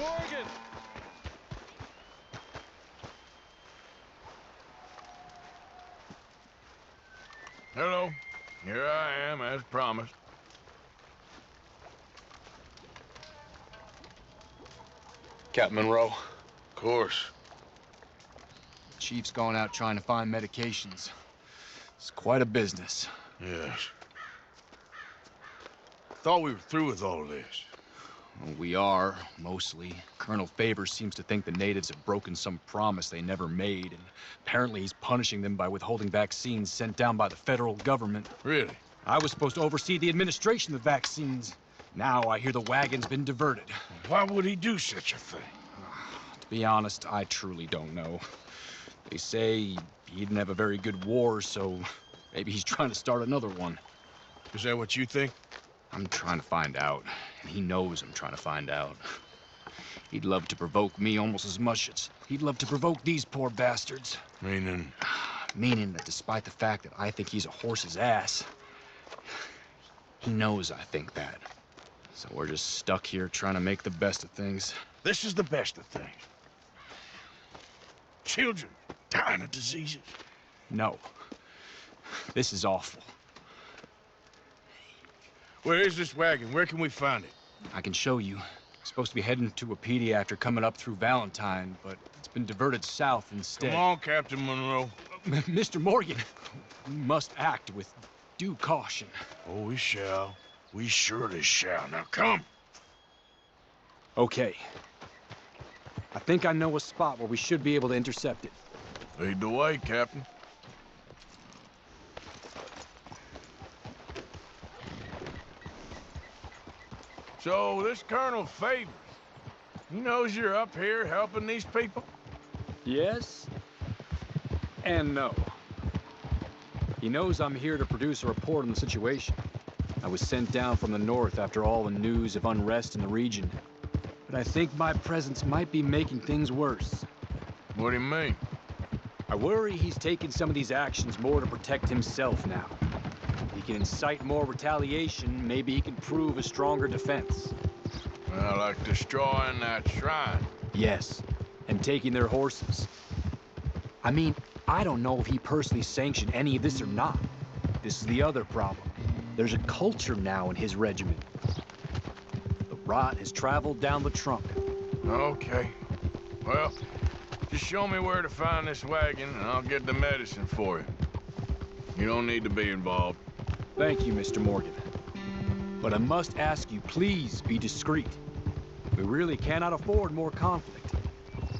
Morgan! Hello. Here I am, as promised. Captain Monroe. Of course. Chief's going out trying to find medications. It's quite a business. Yes. Thought we were through with all of this. Well, we are, mostly. Colonel Favors seems to think the natives have broken some promise they never made, and apparently he's punishing them by withholding vaccines sent down by the federal government. Really? I was supposed to oversee the administration of the vaccines. Now I hear the wagon's been diverted. Why would he do such a thing? To be honest, I truly don't know. They say he didn't have a very good war, so maybe he's trying to start another one. Is that what you think? I'm trying to find out, and he knows I'm trying to find out. He'd love to provoke me almost as much as he'd love to provoke these poor bastards. Meaning? Meaning that despite the fact that I think he's a horse's ass, he knows I think that. So we're just stuck here trying to make the best of things. This is the best of things. Children dying of diseases. No. This is awful. Where is this wagon? Where can we find it? I can show you. Supposed to be heading to WAPITI after coming up through Valentine, but it's been diverted south instead. Come on, Captain Monroe. Mr. Morgan, we must act with due caution. Oh, we shall. We surely shall. Now come. Okay. I think I know a spot where we should be able to intercept it. Lead the way, Captain. So, this Colonel Favors, he knows you're up here helping these people? Yes and no. He knows I'm here to produce a report on the situation. I was sent down from the north after all the news of unrest in the region. But I think my presence might be making things worse. What do you mean? I worry he's taking some of these actions more to protect himself now. He can incite more retaliation, maybe he can prove a stronger defense. Well, like destroying that shrine. Yes, and taking their horses. I mean, I don't know if he personally sanctioned any of this or not. This is the other problem. There's a culture now in his regiment. The rot has traveled down the trunk. Okay. Well, just show me where to find this wagon, and I'll get the medicine for you. You don't need to be involved. Thank you, Mr. Morgan. But I must ask you, please be discreet. We really cannot afford more conflict.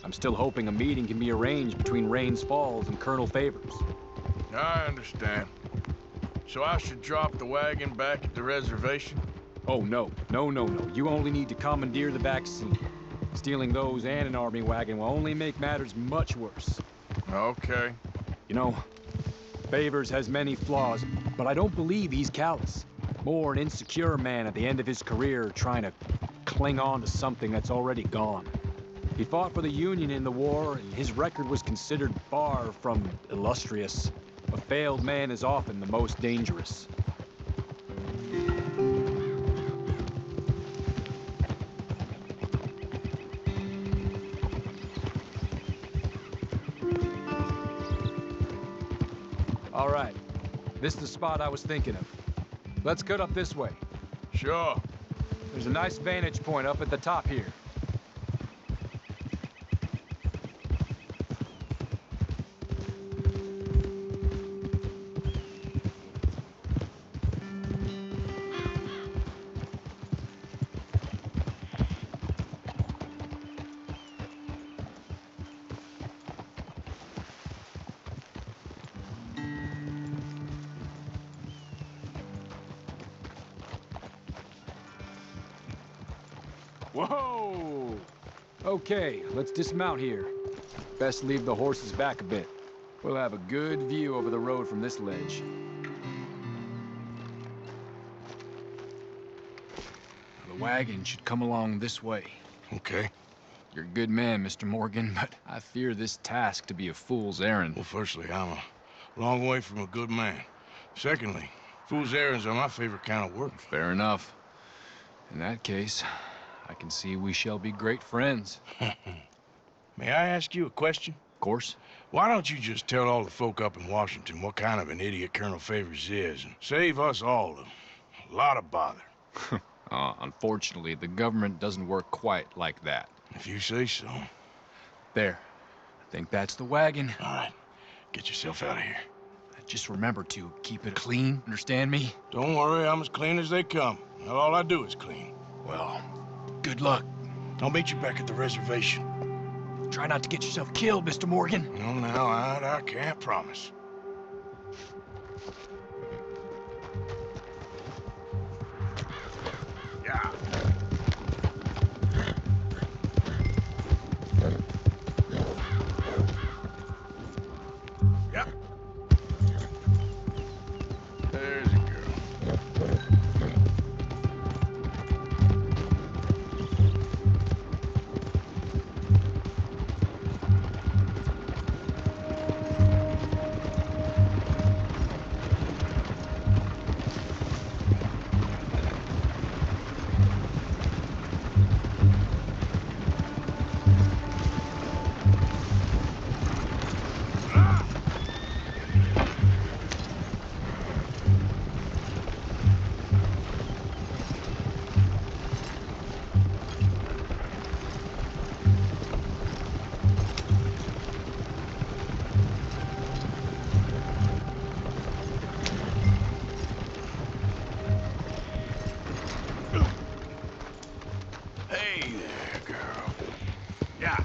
I'm still hoping a meeting can be arranged between Rains Falls and Colonel Favors. I understand. So I should drop the wagon back at the reservation? Oh, no. No. You only need to commandeer the vaccine. Stealing those and an army wagon will only make matters much worse. Okay. You know, Favors has many flaws, but I don't believe he's callous. More an insecure man at the end of his career trying to cling on to something that's already gone. He fought for the Union in the war, and his record was considered far from illustrious. A failed man is often the most dangerous. All right, this is the spot I was thinking of. Let's cut up this way. Sure. There's a nice vantage point up at the top here. Whoa! Okay, let's dismount here. Best leave the horses back a bit. We'll have a good view over the road from this ledge. The wagon should come along this way. Okay. You're a good man, Mr. Morgan, but I fear this task to be a fool's errand. Well, firstly, I'm a long way from a good man. Secondly, fool's errands are my favorite kind of work. Fair enough. In that case, I can see we shall be great friends. May I ask you a question? Of course. Why don't you just tell all the folk up in Washington what kind of an idiot Colonel Favors is, and save us all a lot of bother? Unfortunately, the government doesn't work quite like that. If you say so. There. I think that's the wagon. All right, get yourself out of here. Just remember to keep it clean, understand me? Don't worry, I'm as clean as they come. Well, all I do is clean. Well, good luck. I'll meet you back at the reservation. Try not to get yourself killed, Mr. Morgan. No, now, I can't promise. Yeah. Yep. There's a girl. Hey there, girl. Yeah.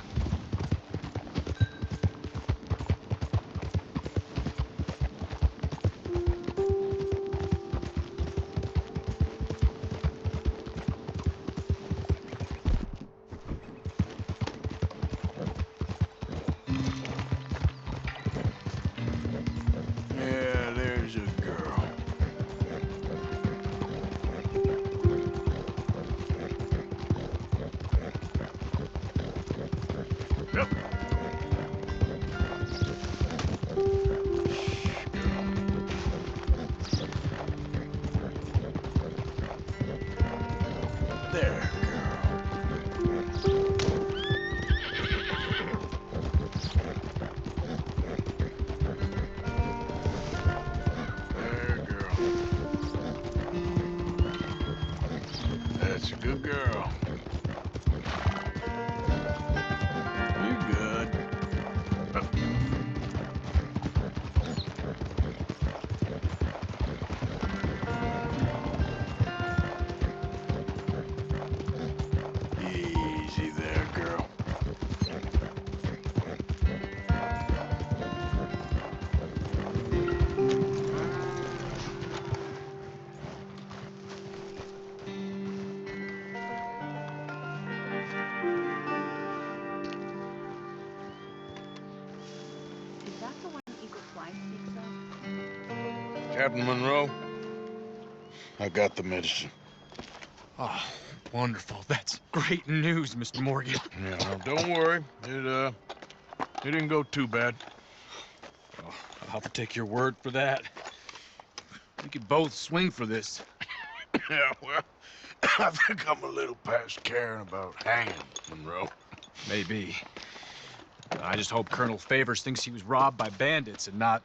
Yeah, there's a girl. Yep. There, girl. That's a good girl. You're good. Easy there, girl. Is that the one Eagle Fly speaks of? Captain Monroe, I got the medicine. Oh, wonderful. That's great news, Mr. Morgan. Yeah, now, don't worry. It didn't go too bad. Oh, I'll have to take your word for that. We could both swing for this. Yeah, well, I think I'm a little past caring about hanging, Monroe. Maybe. I just hope Colonel Favors thinks he was robbed by bandits and not...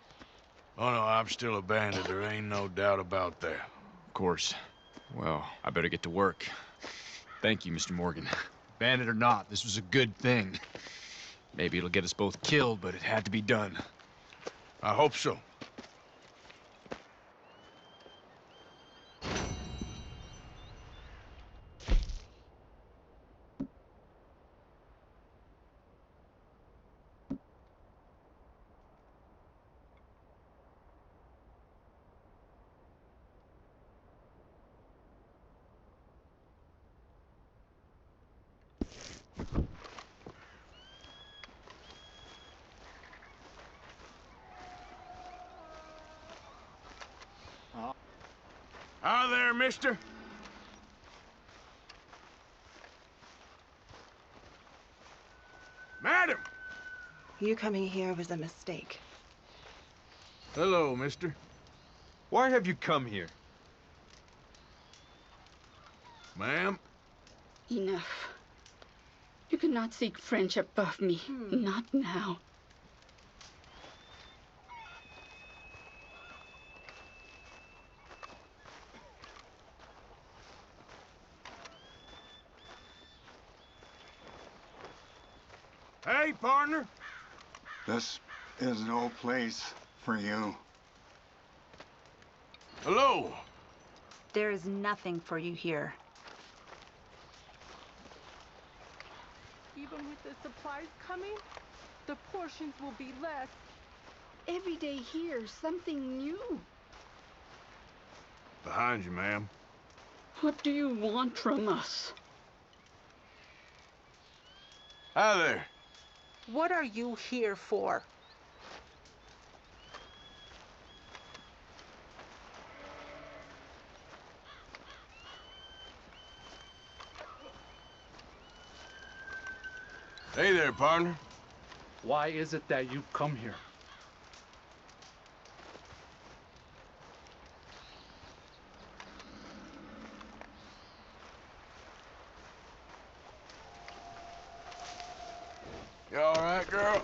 Oh, no, I'm still a bandit. There ain't no doubt about that. Of course. Well, I better get to work. Thank you, Mr. Morgan. Bandit or not, this was a good thing. Maybe it'll get us both killed, but it had to be done. I hope so. Hi there, mister. Madam! You coming here was a mistake. Hello, mister. Why have you come here? Ma'am, Enough. You cannot seek friendship above me. Not now. Hey, partner! This is no place for you. Hello! There is nothing for you here. Even with the supplies coming, the portions will be less. Every day here, something new. Behind you, ma'am. What do you want from us? Hi there. What are you here for? Hey there, partner. Why is it that you've come here? You all right, girl?